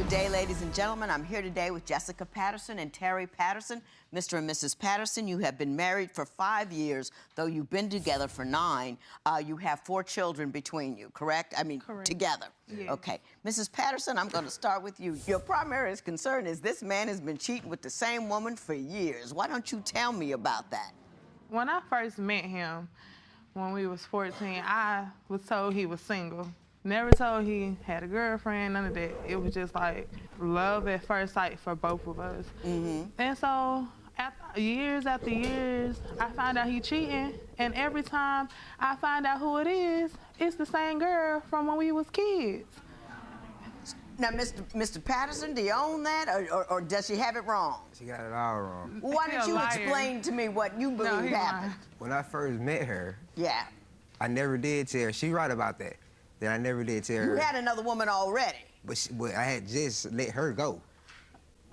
Good day, ladies and gentlemen. I'm here today with Jessica Patterson and Terry Patterson. Mr. and Mrs. Patterson, you have been married for 5 years, though you've been together for 9. You have 4 children between you, correct? I mean, correct. Together. Yes. Okay. Mrs. Patterson, I'm going to start with you. Your primary concern is this man has been cheating with the same woman for years. Why don't you tell me about that? When I first met him, when we was 14, I was told he was single. Never told he had a girlfriend, none of that. It was just like love at first sight for both of us. And so years after years, I find out he cheating. And every time I find out who it is, it's the same girl from when we was kids. Now, Mr. Patterson, do you own that, or does she have it wrong? She got it all wrong. Well, why don't you explain to me what you believe happened? When I first met her, Yeah. I never did tell her. She right about that. That I never did tell her. You had another woman already. But I had just let her go.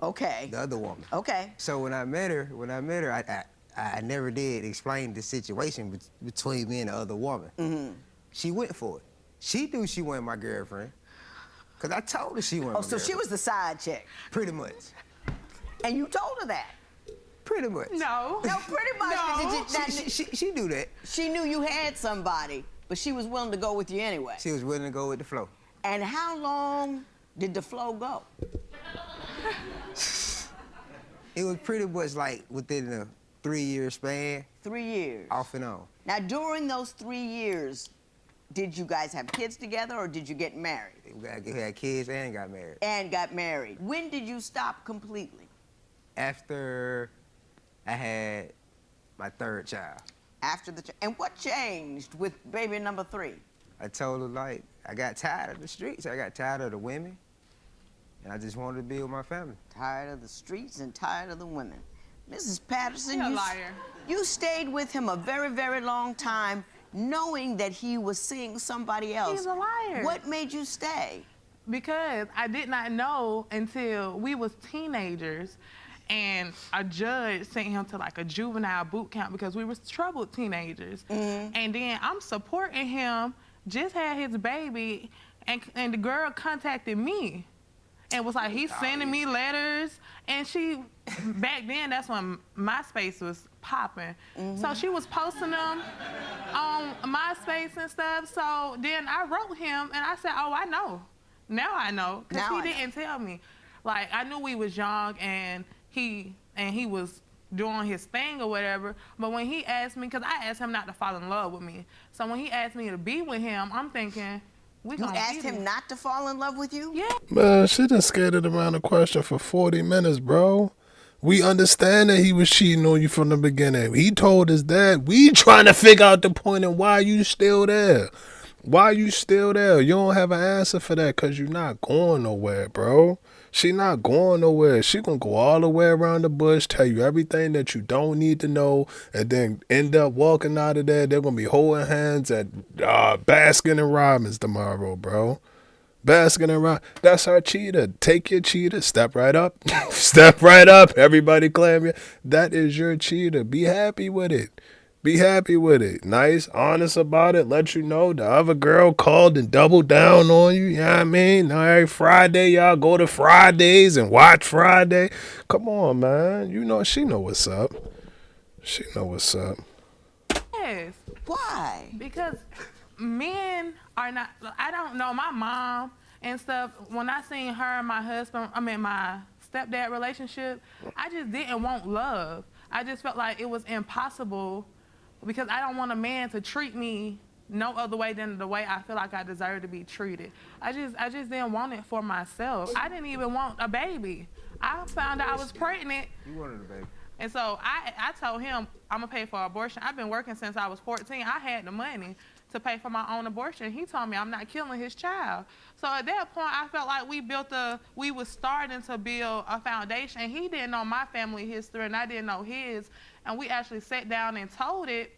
Okay. The other woman. Okay. So when I met her, I never did explain the situation between me and the other woman. She went for it. She knew she wasn't my girlfriend. Because I told her she wasn't my girlfriend. So she was the side chick. Pretty much. And you told her that? Pretty much. No. No, pretty much. No. She knew that. She knew you had somebody, but she was willing to go with you anyway. She was willing to go with the flow. And how long did the flow go? It was pretty much like within a 3-year span. 3 years. Off and on. Now, during those 3 years, did you guys have kids together or did you get married? We had kids and got married. And got married. When did you stop completely? After I had my 3rd child. After the and what changed with baby number 3? I told her, like, I got tired of the streets. I got tired of the women. And I just wanted to be with my family. Tired of the streets and tired of the women. Mrs. Patterson, You're a liar. You stayed with him a very, very long time, knowing that he was seeing somebody else. He's a liar. What made you stay? Because I did not know until we was teenagers, and a judge sent him to like a juvenile boot camp because we was troubled teenagers. And then I'm supporting him, just had his baby, and the girl contacted me and was like, he's sending me letters. And she, back then, that's when MySpace was popping. So she was posting them on MySpace and stuff. So then I wrote him and I said, oh, I know. Now I know, because he didn't tell me. Like, I knew we was young and he was doing his thing or whatever, but when he asked me, because I asked him not to fall in love with me, so when he asked me to be with him, I'm thinking, You asked him not to fall in love with you? Yeah. Man, she done skated around the question for 40 minutes, bro. We understand that he was cheating on you from the beginning. He told us that. We trying to figure out the point and why you still there. Why you still there? You don't have an answer for that because you're not going nowhere, bro. She not going nowhere. She gonna go all the way around the bush, tell you everything that you don't need to know, and then end up walking out of there. They're gonna be holding hands at Baskin and Robbins tomorrow, bro. Baskin and Robbins. That's our cheater. Take your cheater. Step right up. Step right up. Everybody claim you. That is your cheater. Be happy with it. Be happy with it. Nice, honest about it. Let you know the other girl called and doubled down on you. You know what I mean? Now every Friday, y'all go to Fridays and watch Friday. Come on, man. You know, she know what's up. She know what's up. Yes. Why? Because men are not, I don't know, my mom and stuff, when I seen her and my husband, my stepdad relationship, I just didn't want love. I just felt like it was impossible because I don't want a man to treat me no other way than the way I feel like I deserve to be treated. I just didn't want it for myself. I didn't even want a baby. I found out I was pregnant. You wanted a baby. And so I told him I'm gonna pay for abortion. I've been working since I was 14. I had the money to pay for my own abortion. He told me I'm not killing his child. So at that point, I felt like we was starting to build a foundation. He didn't know my family history and I didn't know his. And we actually sat down and told it,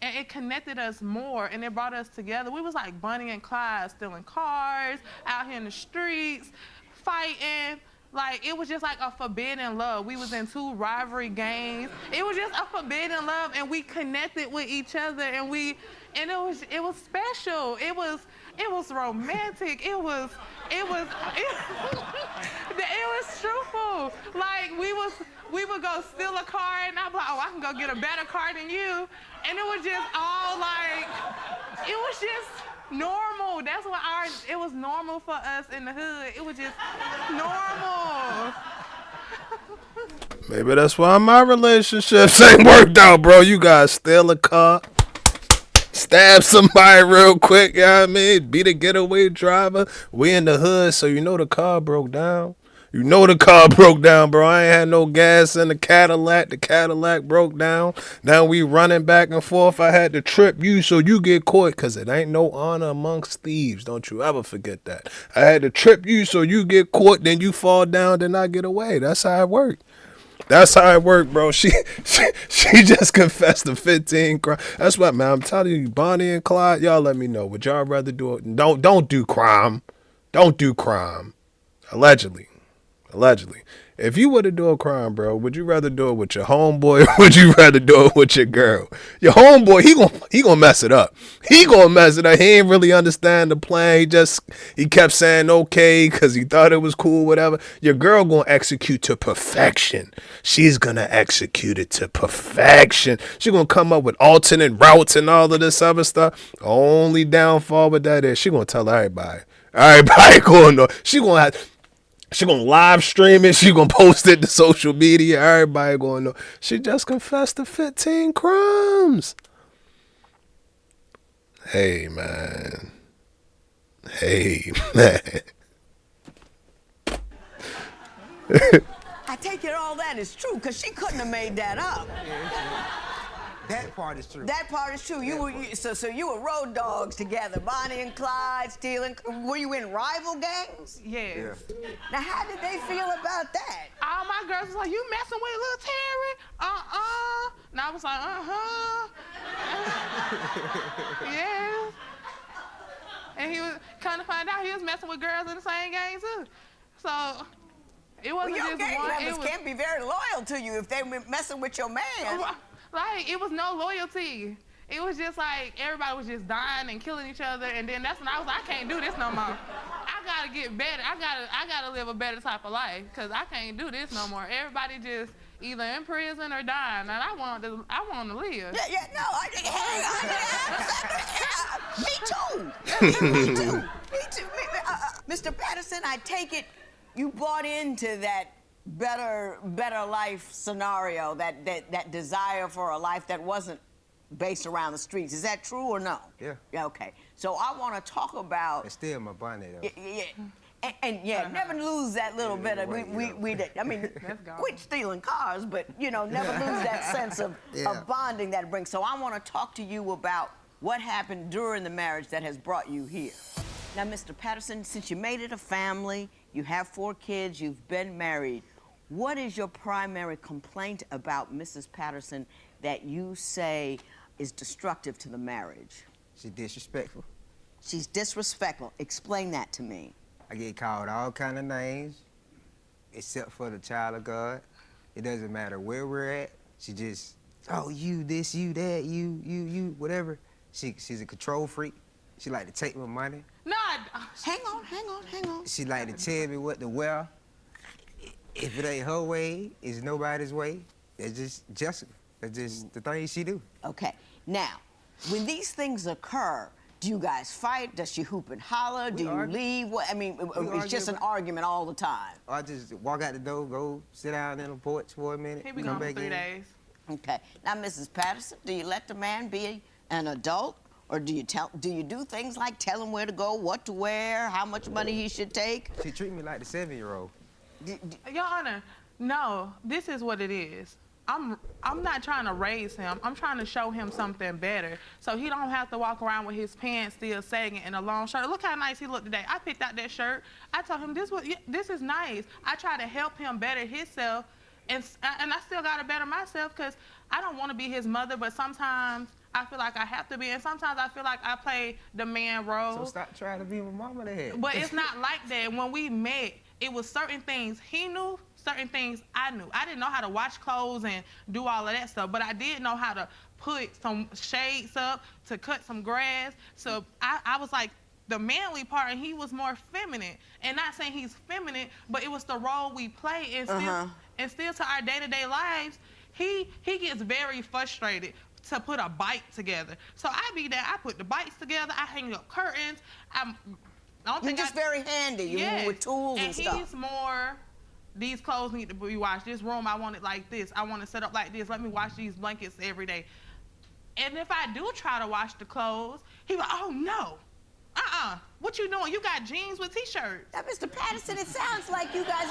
and it connected us more and it brought us together. We was like Bonnie and Clyde, stealing cars, out here in the streets, fighting. Like, it was just like a forbidden love. We was in 2 rivalry games. It was just a forbidden love, and we connected with each other, and it was special. It was romantic. It was we would go steal a car, and I'd be like, oh, I can go get a better car than you. And it was just all like, it was just normal. That's what it was normal for us in the hood. It was just normal. Maybe that's why my relationships ain't worked out, bro. You guys steal a car, stab somebody real quick, you know what I mean? Be the getaway driver. We in the hood, so you know the car broke down. You know the car broke down, bro. I ain't had no gas in the Cadillac. The Cadillac broke down. Now we running back and forth. I had to trip you so you get caught, because it ain't no honor amongst thieves. Don't you ever forget that. I had to trip you so you get caught, then you fall down, then I get away. That's how it worked. That's how it worked, bro. She just confessed to 15 crimes. That's what, man. I'm telling you, Bonnie and Clyde, y'all let me know. Would y'all rather do it? Don't do crime. Don't do crime. Allegedly. If you were to do a crime, bro, would you rather do it with your homeboy or would you rather do it with your girl? Your homeboy, he gonna mess it up. He gonna mess it up. He ain't really understand the plan. He kept saying okay because he thought it was cool, whatever. Your girl gonna execute to perfection. She's gonna execute it to perfection. She gonna come up with alternate routes and all of this other stuff. Only downfall with that is she gonna tell everybody. Everybody gonna know. She gonna live stream it. She gonna post it to social media. Everybody gonna know. She just confessed to 15 crimes. Hey, man. I take it all that is true, because she couldn't have made that up. That part is true. That part is true. So you were road dogs together, Bonnie and Clyde, stealing. Were you in rival gangs? Yes. Yeah. Now, how did they feel about that? All my girls was like, you messing with little Terry? And I was like, yeah. And he was kind of find out he was messing with girls in the same gang too. So it wasn't Well, your just gang one. members can't be very loyal to you if they were messing with your man. Like, it was no loyalty. It was just like everybody was just dying and killing each other, and then that's when I was like, I can't do this no more. I gotta get better. I gotta live a better type of life, because I can't do this no more. Everybody just either in prison or dying, and I want to live. Me too. Mr. Patterson, I take it you bought into that better life scenario, that desire for a life that wasn't based around the streets. Is that true or no? Yeah. Yeah, okay. So I want to talk about... It's still my bonnet, though. Yeah. Never lose that little bit of... I mean, quit stealing cars, but, never lose that sense of bonding that it brings. So I want to talk to you about what happened during the marriage that has brought you here. Now, Mr. Patterson, since you made it a family, you have 4 kids, you've been married, what is your primary complaint about Mrs. Patterson that you say is destructive to the marriage? She's disrespectful. She's disrespectful. Explain that to me. I get called all kind of names, except for the child of God. It doesn't matter where we're at. She just, oh, you this, you that, you, whatever. She's a control freak. She like to take my money. No, hang on. She like to tell me what to wear. If it ain't her way, it's nobody's way. It's just Jessica. That's just the thing she do. Okay. Now, when these things occur, do you guys fight? Does she hoop and holler? Do you leave? What, I mean, it's just an argument all the time. I just walk out the door, go sit down in the porch for a minute, he be come gone for back 3 in. days. Okay. Now, Mrs. Patterson, do you let the man be an adult? Or do you do things like tell him where to go, what to wear, how much money he should take? She treat me like the 7-year-old. Your Honor, no, this is what it is. I'm not trying to raise him. I'm trying to show him something better, so he don't have to walk around with his pants still sagging and a long shirt. Look how nice he looked today. I picked out that shirt. I told him this is nice. I try to help him better himself, and I still gotta better myself, because I don't want to be his mother, but sometimes I feel like I have to be, and sometimes I feel like I play the man role. So stop trying to be my mama then. But it's not like that. When we met, it was certain things he knew, certain things I knew. I didn't know how to wash clothes and do all of that stuff, but I did know how to put some shades up, to cut some grass. So I was like, the manly part, and he was more feminine. And not saying he's feminine, but it was the role we play. And still to our day-to-day lives, he gets very frustrated to put a bite together. So I be there, I put the bites together, I hang up curtains. You're just very handy. You move with tools and stuff. And he's more, these clothes need to be washed. This room, I want it like this. I want it set up like this. Let me wash these blankets every day. And if I do try to wash the clothes, he like, oh no. What you doing? You got jeans with t-shirts. Now, Mr. Patterson, it sounds like you guys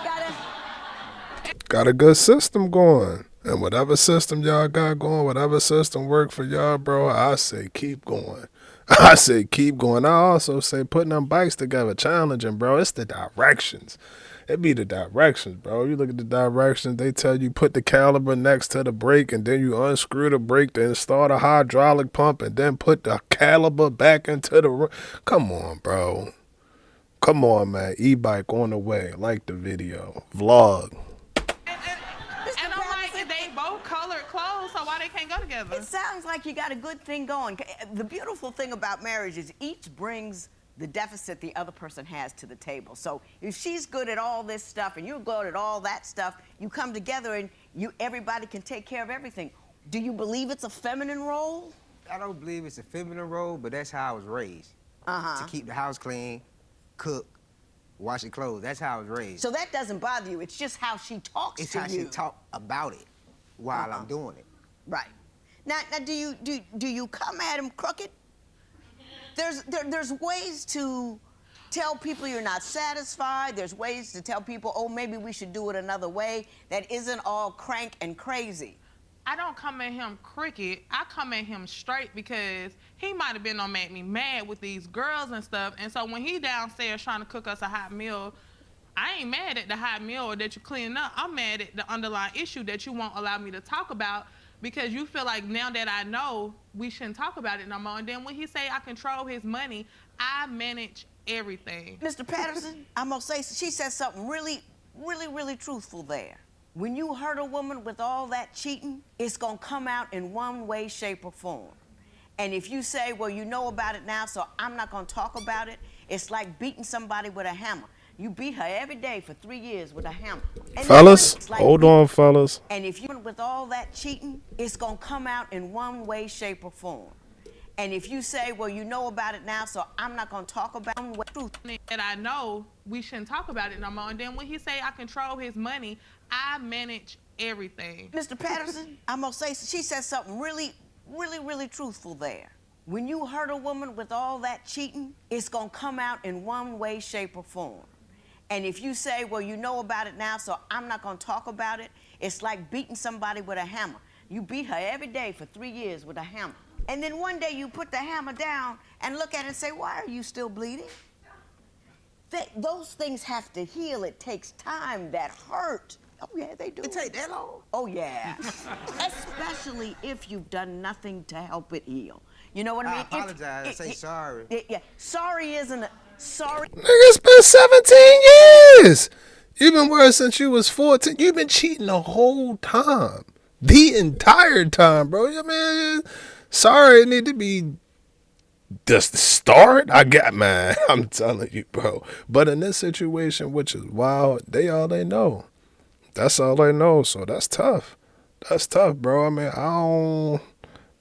got a good system going. And whatever system y'all got going, whatever system work for y'all, bro, I say keep going. I say keep going. I also say putting them bikes together, challenging, bro. It's the directions. It be the directions, bro. You look at the directions, they tell you put the caliper next to the brake, and then you unscrew the brake, then start a hydraulic pump, and then put the caliper back into the... Come on, bro. Come on, man. E-bike on the way. Like the video. Vlog. And I'm like, they both colored clothes, so why they can't go together? It sounds like you got a good thing going. The beautiful thing about marriage is each brings the deficit the other person has to the table. So if she's good at all this stuff and you're good at all that stuff, you come together and everybody can take care of everything. Do you believe it's a feminine role? I don't believe it's a feminine role, but that's how I was raised. To keep the house clean, cook, wash your clothes. That's how I was raised. So that doesn't bother you. It's just how she talks to you. It's how she talk about it while I'm doing it. Right. Now do you come at him crooked? There's ways to tell people you're not satisfied. There's ways to tell people, oh, maybe we should do it another way. That isn't all crank and crazy. I don't come at him crooked. I come at him straight because he might have been on make me mad with these girls and stuff. And so when he downstairs trying to cook us a hot meal, I ain't mad at the hot meal or that you're cleaning up. I'm mad at the underlying issue that you won't allow me to talk about because you feel like now that I know, we shouldn't talk about it no more. And then when he say I control his money, I manage everything. Mr. Patterson, I'm gonna say, she said something really, really, really truthful there. When you hurt a woman with all that cheating, it's gonna come out in one way, shape, or form. And if you say, well, you know about it now, so I'm not gonna talk about it, it's like beating somebody with a hammer. You beat her every day for 3 years with a hammer. And fellas, hold on, fellas. And if you with all that cheating, it's gonna come out in one way, shape, or form. And if you say, well, you know about it now, so I'm not gonna talk about the truth. And I know we shouldn't talk about it no more. And then when he say I control his money, I manage everything. Mr. Patterson, I'm gonna say, she said something really, really, really truthful there. When you hurt a woman with all that cheating, it's gonna come out in one way, shape, or form. And if you say, well, you know about it now, so I'm not gonna talk about it, it's like beating somebody with a hammer. You beat her every day for 3 years with a hammer. And then one day you put the hammer down and look at it and say, why are you still bleeding? Those things have to heal. It takes time. That hurt. Oh, yeah, they do. It take that long? Oh, yeah. Especially if you've done nothing to help it heal. You know what I mean? I apologize. I say sorry. Yeah, sorry isn't a... Sorry. Nigga, it's been 17 years. You've been worried since you was 14. You've been cheating the whole time. The entire time, bro. I mean, sorry, it need to be just the start. Man, I'm telling you, bro. But in this situation, which is wild, they all they know. That's all they know. So that's tough. That's tough, bro. I mean,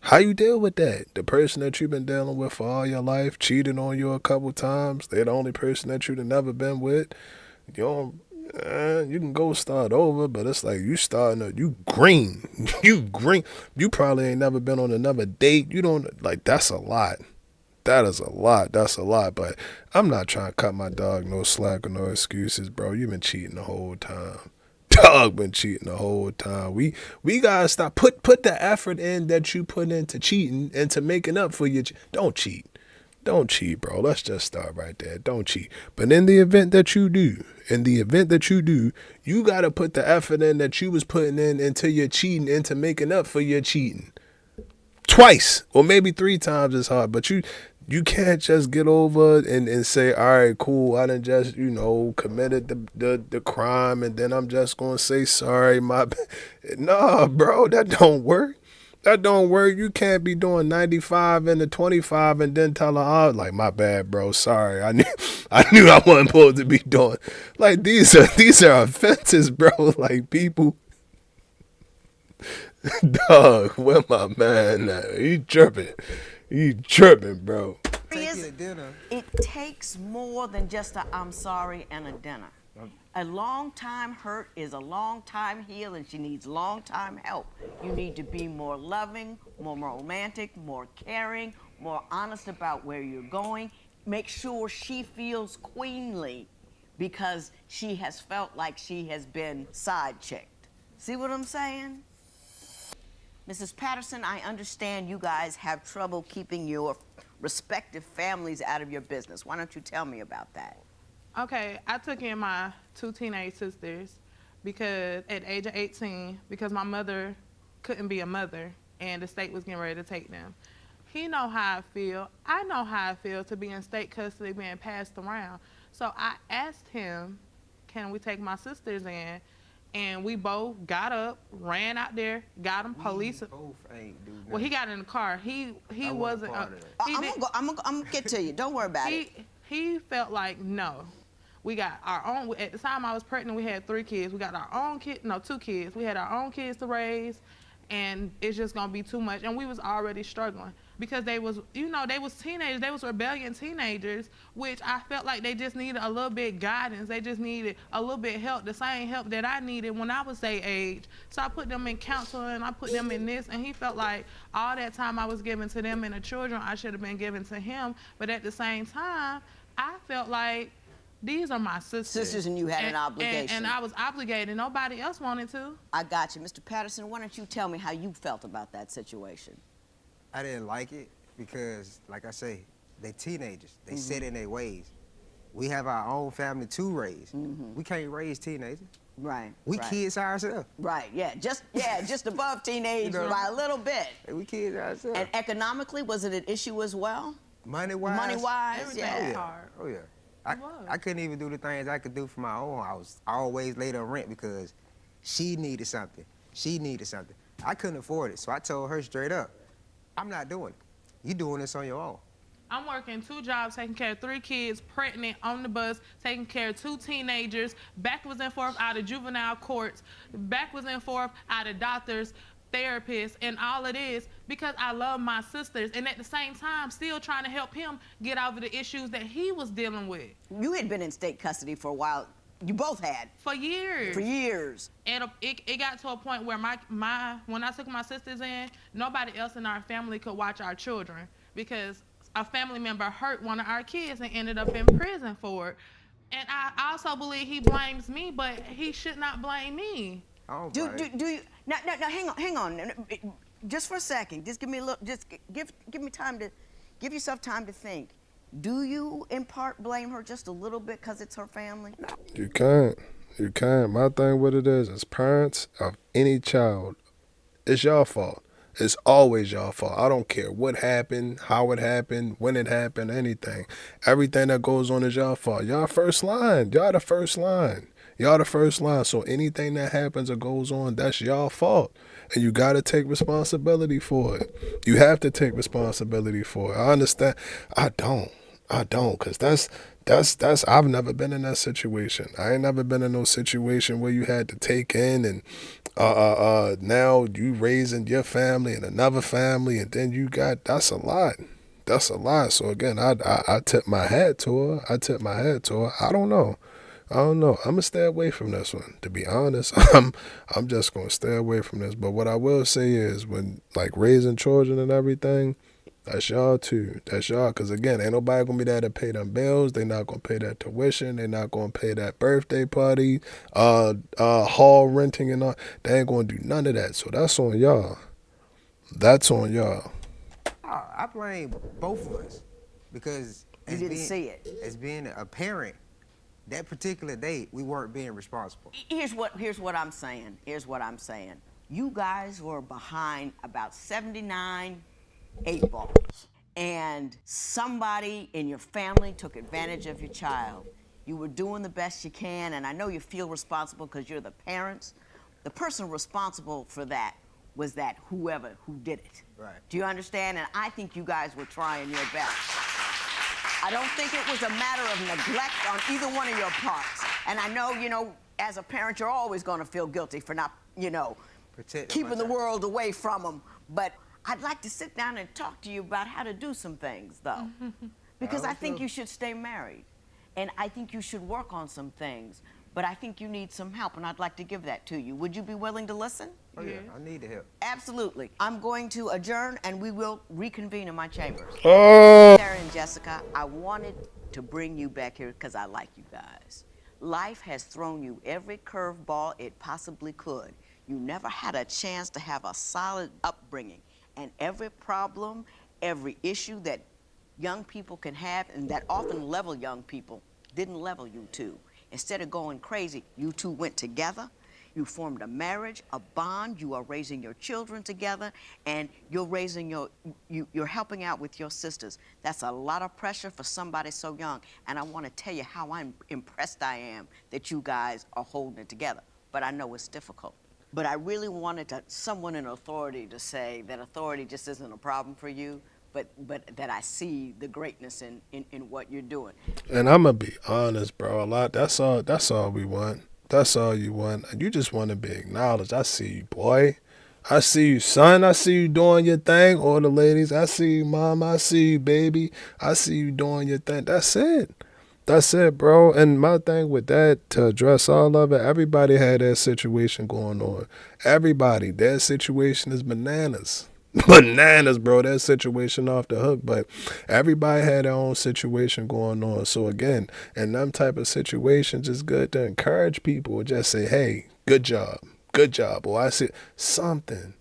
how you deal with that? The person that you've been dealing with for all your life cheated on you a couple times. They're the only person that you've never been with. You can go start over, but it's like you green. You green. You probably ain't never been on another date. You don't, like, that's a lot. That is a lot. That's a lot. But I'm not trying to cut my dog no slack or no excuses, bro. You've been cheating the whole time. Dog been cheating the whole time. We gotta stop. Put the effort in that you put into cheating and to making up for your. Don't cheat. Don't cheat, bro. Let's just start right there. Don't cheat. But in the event that you do, you gotta put the effort in that you was putting in into your cheating, into making up for your cheating. Twice or maybe 3 times as hard. But you can't just get over and say, all right, cool, I done just, committed the crime and then I'm just going to say sorry, my bad. Nah, bro, that don't work. That don't work. You can't be doing 95 into 25 and then tell her, oh, like, my bad, bro. Sorry. I knew I wasn't supposed to be doing. Like, these are offenses, bro. Like, people. Dog, where my man at? He tripping, bro. Take you to dinner. It takes more than just a I'm sorry and a dinner. A long time hurt is a long time heal, and she needs long time help. You need to be more loving, more romantic, more caring, more honest about where you're going. Make sure she feels queenly because she has felt like she has been side-checked. See what I'm saying? Mrs. Patterson, I understand you guys have trouble keeping your respective families out of your business. Why don't you tell me about that? Okay, I took in my 2 teenage sisters because at the age of 18, because my mother couldn't be a mother and the state was getting ready to take them. He know how I feel. I know how I feel to be in state custody being passed around. So I asked him, can we take my sisters in? And we both got up, ran out there, got them. Police. Both ain't do nothing. Well, he got in the car. He wasn't. I'm gonna get to you. Don't worry about it. He felt like no. We got our own. At the time I was pregnant, we had 3 kids. We got our own 2 kids. We had our own kids to raise, and it's just gonna be too much. And we was already struggling because they was, they was teenagers. They was rebellion teenagers, which I felt like they just needed a little bit guidance. They just needed a little bit help, the same help that I needed when I was their age. So I put them in counseling. I put them in this, and he felt like all that time I was giving to them and the children, I should have been giving to him. But at the same time, I felt like these are my sisters. Sisters, and you had an obligation. And I was obligated. Nobody else wanted to. I got you. Mr. Patterson, why don't you tell me how you felt about that situation? I didn't like it because, like I say, they teenagers. They set in their ways. We have our own family to raise. We can't raise teenagers. Right. We right. kids ourselves. Right. Just above teenage by a little bit. We kids ourselves. And economically, was it an issue as well? Money-wise? Money-wise, Everything yeah. was hard. Oh, yeah. I couldn't even do the things I could do for my own house. I always laid on rent because she needed something. She needed something. I couldn't afford it, so I told her straight up, I'm not doing it. You doing this on your own. I'm working 2 jobs, taking care of 3 kids, pregnant, on the bus, taking care of 2 teenagers, backwards and forth out of juvenile courts, backwards and forth out of doctors, therapists, and all it is because I love my sisters, and at the same time still trying to help him get over the issues that he was dealing with. You had been in state custody for a while. You both had. For years. For years. And it got to a point where when I took my sisters in, nobody else in our family could watch our children because a family member hurt one of our kids and ended up in prison for it. And I also believe he blames me, but he should not blame me. Do you now hang on just for a second. Just give me a look. Just give me time to give yourself time to think. Do you in part blame her just a little bit because it's her family? You can't. My thing with it is, as parents of any child, it's your fault. It's always your fault. I don't care what happened, how it happened, when it happened, anything. Everything that goes on is your fault. Y'all first line. Y'all the first line. So anything that happens or goes on, that's your fault. And you got to take responsibility for it. You have to take responsibility for it. I understand. I don't, because that's I've never been in that situation. I ain't never been in no situation where you had to take in and now you raising your family and another family, and then you got, that's a lot. So again, I tip my hat to her. I don't know. I'm gonna stay away from this one. To be honest, I'm just gonna stay away from this. But what I will say is, when like raising children and everything, that's y'all too. That's y'all. Because again, ain't nobody going to be there to pay them bills. They not going to pay that tuition. They not going to pay that birthday party, hall renting and all. They ain't going to do none of that. So that's on y'all. I blame both of us because You didn't see it. As being a parent, that particular day, we weren't being responsible. Here's what I'm saying. You guys were behind about 79 8 balls, and somebody in your family took advantage of your child. You were doing the best you can, and I know you feel responsible because you're the parents. The person responsible for that was that whoever who did it. Right. Do you understand? And I think you guys were trying your best. I don't think it was a matter of neglect on either one of your parts. And I know, you know, as a parent, you're always going to feel guilty for not, you know, keeping the world away from them. But I'd like to sit down and talk to you about how to do some things, though. Because I think you should stay married. And I think you should work on some things. But I think you need some help, and I'd like to give that to you. Would you be willing to listen? Oh, yeah, I need the help. Absolutely. I'm going to adjourn, and we will reconvene in my chambers. Oh. Sarah and Jessica, I wanted to bring you back here because I like you guys. Life has thrown you every curveball it possibly could. You never had a chance to have a solid upbringing. And every problem, every issue that young people can have, and that often level young people, didn't level you two. Instead of going crazy, you two went together. You formed a marriage, a bond. You are raising your children together, and you're raising you're helping out with your sisters. That's a lot of pressure for somebody so young. And I want to tell you how impressed I am that you guys are holding it together. But I know it's difficult. But I really wanted someone in authority to say that authority just isn't a problem for you, but that I see the greatness in what you're doing. And I'm going to be honest, bro. That's all we want. That's all you want. You just want to be acknowledged. I see you, boy. I see you, son. I see you doing your thing. All the ladies. I see you, mom. I see you, baby. I see you doing your thing. That's it. That's it, bro. And my thing with that, to address all of it, everybody had their situation going on. Everybody. Their situation is bananas. Bananas, bro. That situation off the hook. But everybody had their own situation going on. So again, in them type of situations, it's good to encourage people. Just say, hey, good job. Good job. Or I see something,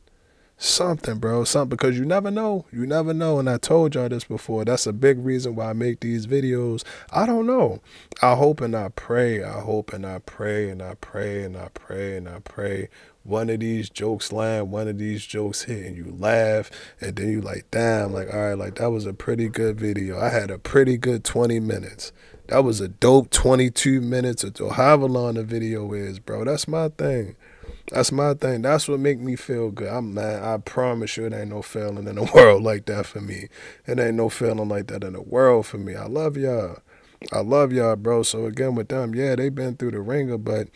bro. Something, because you never know. You never know. And I told y'all this before. That's a big reason why I make these videos. I don't know. I hope and I pray. I hope and I pray and I pray and I pray and I pray. One of these jokes land, one of these jokes hit, and you laugh, and then you like, damn, like, all right, like, that was a pretty good video. I had a pretty good 20 minutes. That was a dope 22 minutes or however long the video is, bro. That's my thing. That's my thing. That's what make me feel good. I promise you it ain't no feeling in the world like that for me. It ain't no feeling like that in the world for me. I love y'all. I love y'all, bro. So again, with them, yeah, they been through the ringer, but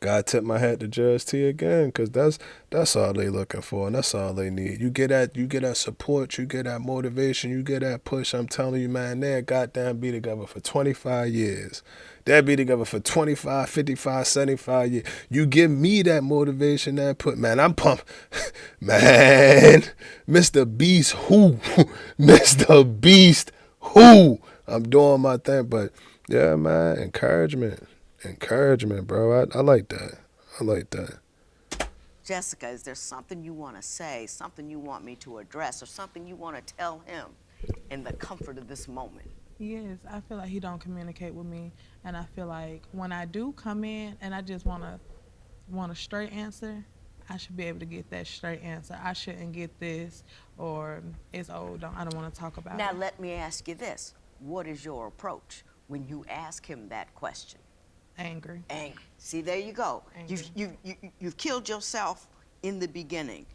God tip my hat to Judge T again, because that's all they looking for, and that's all they need. You get that support, you get that motivation, you get that push. I'm telling you, man, they'll goddamn be together for 25 years. They'll be together for 25, 55, 75 years. You give me that motivation, that put, man, I'm pumped. Man, Mr. Beast, who? Mr. Beast, who? I'm doing my thing, but yeah, man, encouragement, bro. I like that. I like that. Jessica, is there something you want to say, something you want me to address, or something you want to tell him in the comfort of this moment? Yes, I feel like he don't communicate with me, and I feel like when I do come in and I just want a straight answer, I should be able to get that straight answer. I shouldn't get this, or it's old, I don't want to talk about it. Now let me ask you this. What is your approach when you ask him that question? Angry. Angry. See, there you go. Angry. You've killed yourself in the beginning.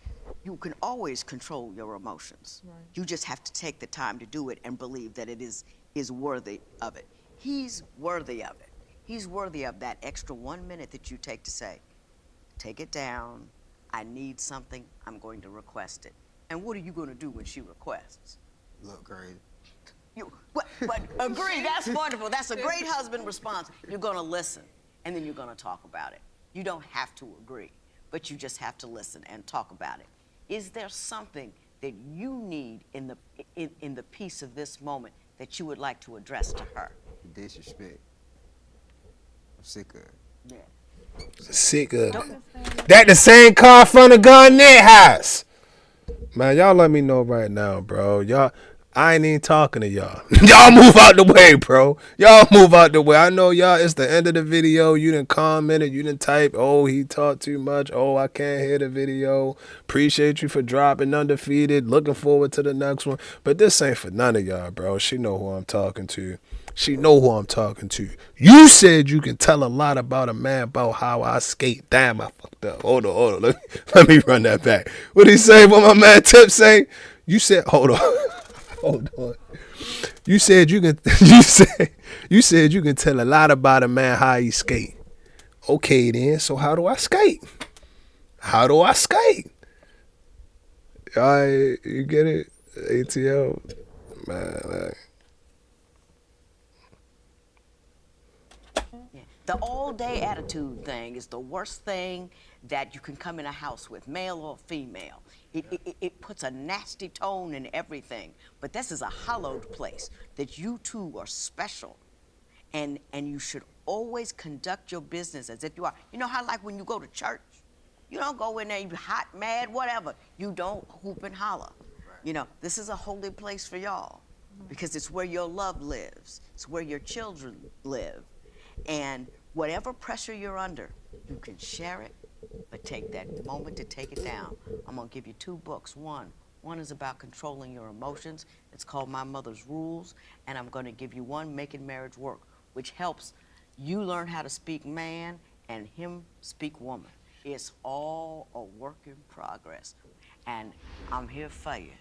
You can always control your emotions. Right. You just have to take the time to do it and believe that it is worthy of it. He's worthy of it. He's worthy of that extra 1 minute that you take to say, take it down, I need something, I'm going to request it. And what are you going to do when she requests? Look crazy. But agree, that's wonderful. That's a great husband response. You're going to listen, and then you're going to talk about it. You don't have to agree, but you just have to listen and talk about it. Is there something that you need in the peace of this moment that you would like to address to her? Disrespect. I'm sick of it. Yeah. Sick of it. That the same car from the Garnett house. Man, y'all let me know right now, bro. Y'all, I ain't even talking to y'all. Y'all move out the way, bro. Y'all move out the way. I know y'all, it's the end of the video. You didn't comment it. You didn't type, oh, he talked too much. Oh, I can't hear the video. Appreciate you for dropping Undefeated. Looking forward to the next one. But this ain't for none of y'all, bro. She know who I'm talking to. She know who I'm talking to. You said you can tell a lot about a man about how I skate. Damn, I fucked up. Hold on. Let me run that back. What he say? What my man Tip say? You said, hold on. Hold on. You said you can. You said you can tell a lot about a man how he skate. Okay then. So how do I skate? How do I skate? All right, you get it? ATL, man. Yeah. The all day attitude thing is the worst thing that you can come in a house with, male or female. It puts a nasty tone in everything. But this is a hallowed place that you two are special. And you should always conduct your business as if you are. You know how, like, when you go to church, you don't go in there, you hot, mad, whatever. You don't hoop and holler. You know, this is a holy place for y'all because it's where your love lives. It's where your children live. And whatever pressure you're under, you can share it, but take that moment to take it down. I'm gonna give you 2 books. One is about controlling your emotions. It's called My Mother's Rules. And I'm gonna give you one, Making Marriage Work, which helps you learn how to speak man and him speak woman. It's all a work in progress. And I'm here for you.